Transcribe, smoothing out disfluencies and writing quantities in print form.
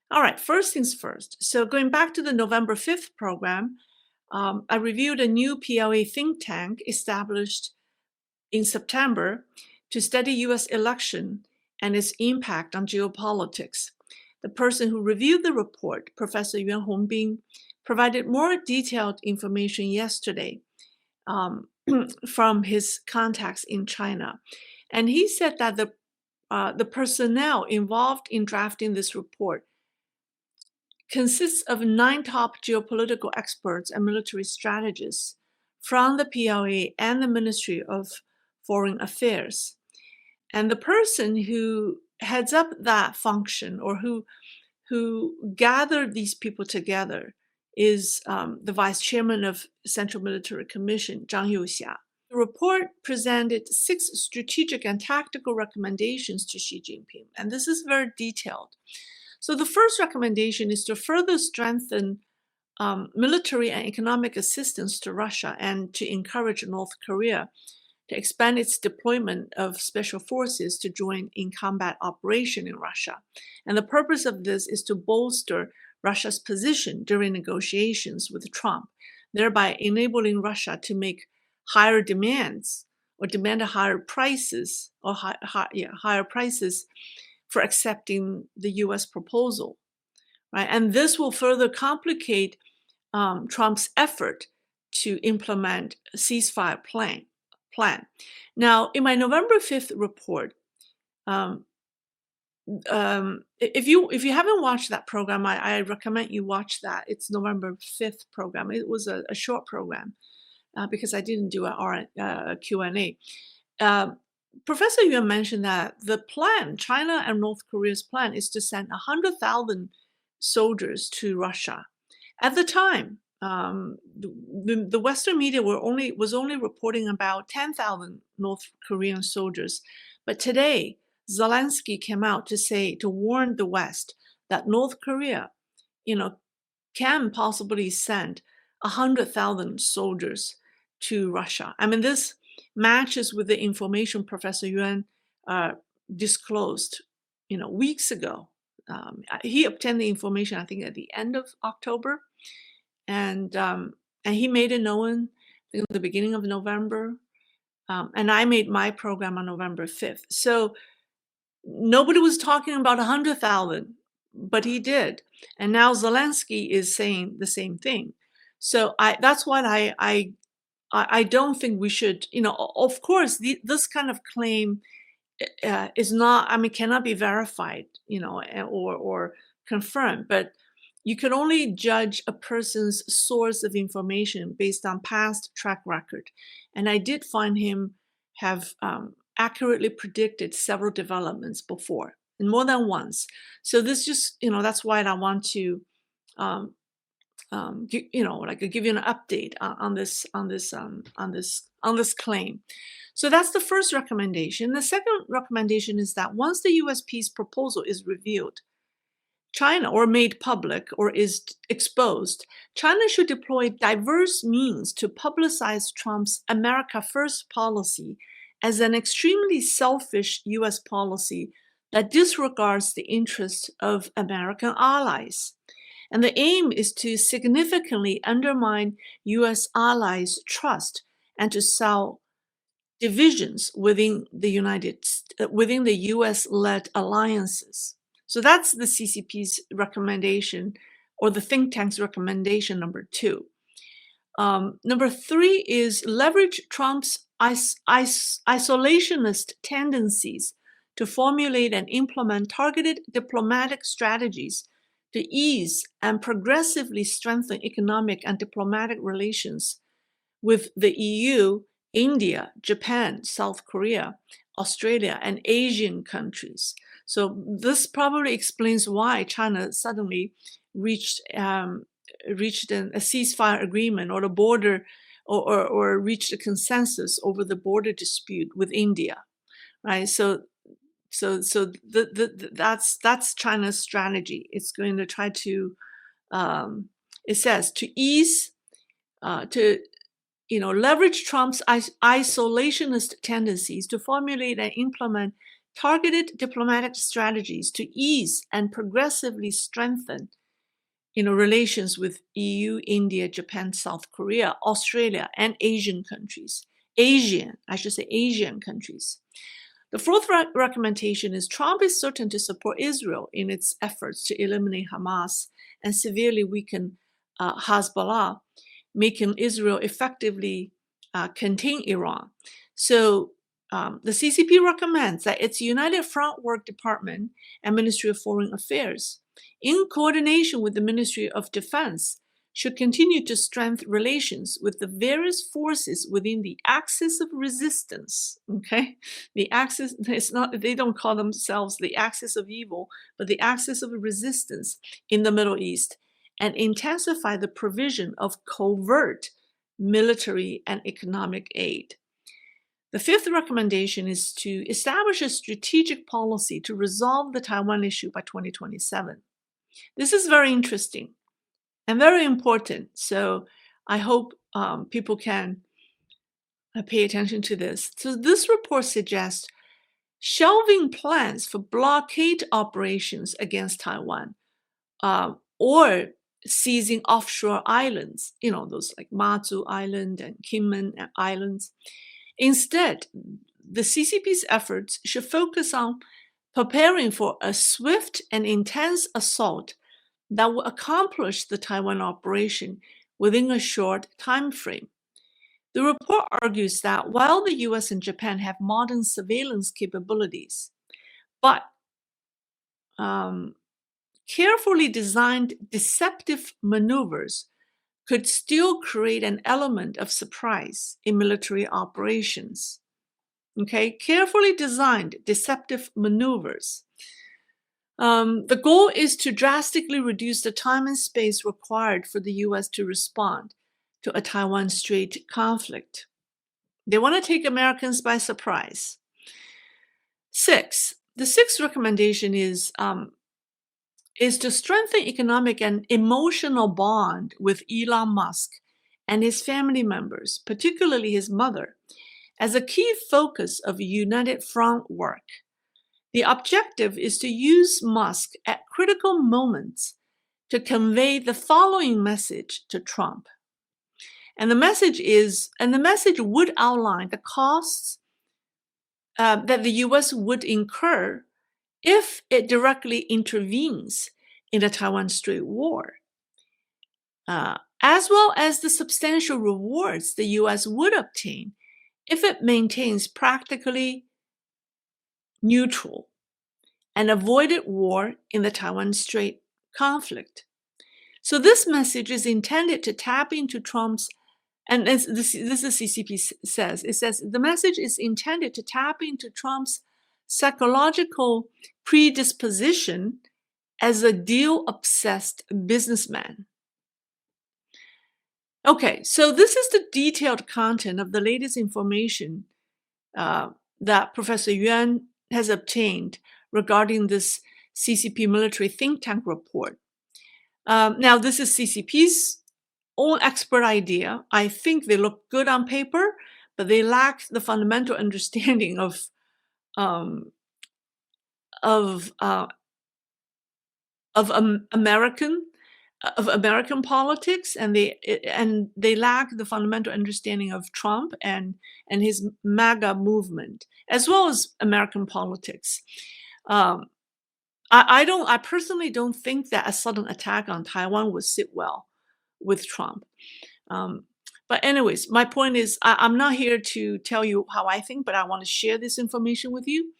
All right, first things first. So going back to the November 5th program, I reviewed a new PLA think tank established in September to study U.S. election and its impact on geopolitics. The person who reviewed the report, Professor Yuan Hongbin, provided more detailed information yesterday from his contacts in China. And he said that the personnel involved in drafting this report consists of 9 top geopolitical experts and military strategists from the PLA and the Ministry of Foreign Affairs. And the person who heads up that function, or who gathered these people together, is the vice chairman of Central Military Commission, Zhang Youxia. The report presented 6 strategic and tactical recommendations to Xi Jinping, and this is very detailed. So the first recommendation is to further strengthen military and economic assistance to Russia and to encourage North Korea to expand its deployment of special forces to join in combat operation in Russia. And the purpose of this is to bolster Russia's position during negotiations with Trump, thereby enabling Russia to make higher demands or demand higher prices or higher prices for accepting the U.S. proposal, right? And this will further complicate Trump's effort to implement a ceasefire plan. Now, in my November 5th report, if you haven't watched that program, I recommend you watch that. It's November 5th program. It was a short program because I didn't do a Q&A. Professor Yuan mentioned that the plan, China and North Korea's plan, is to send 100,000 soldiers to Russia. At the time, the Western media was only reporting about 10,000 North Korean soldiers, but today Zelensky came out to warn the West that North Korea, can possibly send 100,000 soldiers to Russia. I mean, this matches with the information Professor Yuan disclosed, weeks ago. He obtained the information, I think, at the end of October, and he made it known in the beginning of November, and I made my program on November 5th. So nobody was talking about 100,000, but he did, and now Zelensky is saying the same thing. So that's what I don't think we should, of course, this kind of claim is not, cannot be verified, or confirmed, but you can only judge a person's source of information based on past track record. And I did find him have accurately predicted several developments before, and more than once. So this just, that's why I want to, give you an update on this claim. So that's the first recommendation. The second recommendation is that once the U.S. peace proposal is revealed, China, or made public, or is exposed, China should deploy diverse means to publicize Trump's America First policy as an extremely selfish U.S. policy that disregards the interests of American allies. And the aim is to significantly undermine U.S. allies' trust and to sow divisions within the U.S.-led alliances. So that's the CCP's recommendation, or the think tank's recommendation number 2. Number 3 is leverage Trump's isolationist tendencies to formulate and implement targeted diplomatic strategies to ease and progressively strengthen economic and diplomatic relations with the EU, India, Japan, South Korea, Australia, and Asian countries. So this probably explains why China suddenly reached a ceasefire agreement, or the border, or reached a consensus over the border dispute with India, right? So that's China's strategy. It's going to try to, it says, to ease, leverage Trump's isolationist tendencies to formulate and implement targeted diplomatic strategies to ease and progressively strengthen relations with EU, India, Japan, South Korea, Australia, and Asian countries. Asian countries. The fourth recommendation is Trump is certain to support Israel in its efforts to eliminate Hamas and severely weaken Hezbollah, making Israel effectively contain Iran. So the CCP recommends that its United Front Work Department and Ministry of Foreign Affairs, in coordination with the Ministry of Defense, should continue to strengthen relations with the various forces within the axis of resistance. Okay, the axis, it's not, they don't call themselves the axis of evil, but the axis of resistance in the Middle East, and intensify the provision of covert military and economic aid. The fifth recommendation is to establish a strategic policy to resolve the Taiwan issue by 2027. This is very interesting and very important. So I hope people can pay attention to this. So this report suggests shelving plans for blockade operations against Taiwan, or seizing offshore islands, those like Matsu Island and Kinmen Islands. Instead, the CCP's efforts should focus on preparing for a swift and intense assault that will accomplish the Taiwan operation within a short time frame. The report argues that while the U.S. and Japan have modern surveillance capabilities, but carefully designed deceptive maneuvers could still create an element of surprise in military operations. Okay, carefully designed deceptive maneuvers. The goal is to drastically reduce the time and space required for the U.S. to respond to a Taiwan Strait conflict. They want to take Americans by surprise. The sixth recommendation is to strengthen economic and emotional bond with Elon Musk and his family members, particularly his mother, as a key focus of United Front work. The objective is to use Musk at critical moments to convey the following message to Trump. And the message would outline the costs that the U.S. would incur if it directly intervenes in the Taiwan Strait war, as well as the substantial rewards the U.S. would obtain if it maintains practically neutral and avoided war in the Taiwan Strait conflict. So this message is intended to tap into Trump's, and this is CCP says, it says the message is intended to tap into Trump's psychological predisposition as a deal-obsessed businessman. Okay, so this is the detailed content of the latest information that Professor Yuan has obtained regarding this CCP military think tank report. Now, this is CCP's own expert idea. I think they look good on paper, but they lack the fundamental understanding of American politics, and they lack the fundamental understanding of Trump and his MAGA movement, as well as American politics. I personally don't think that a sudden attack on Taiwan would sit well with Trump. But anyways, my point is, I'm not here to tell you how I think, but I want to share this information with you.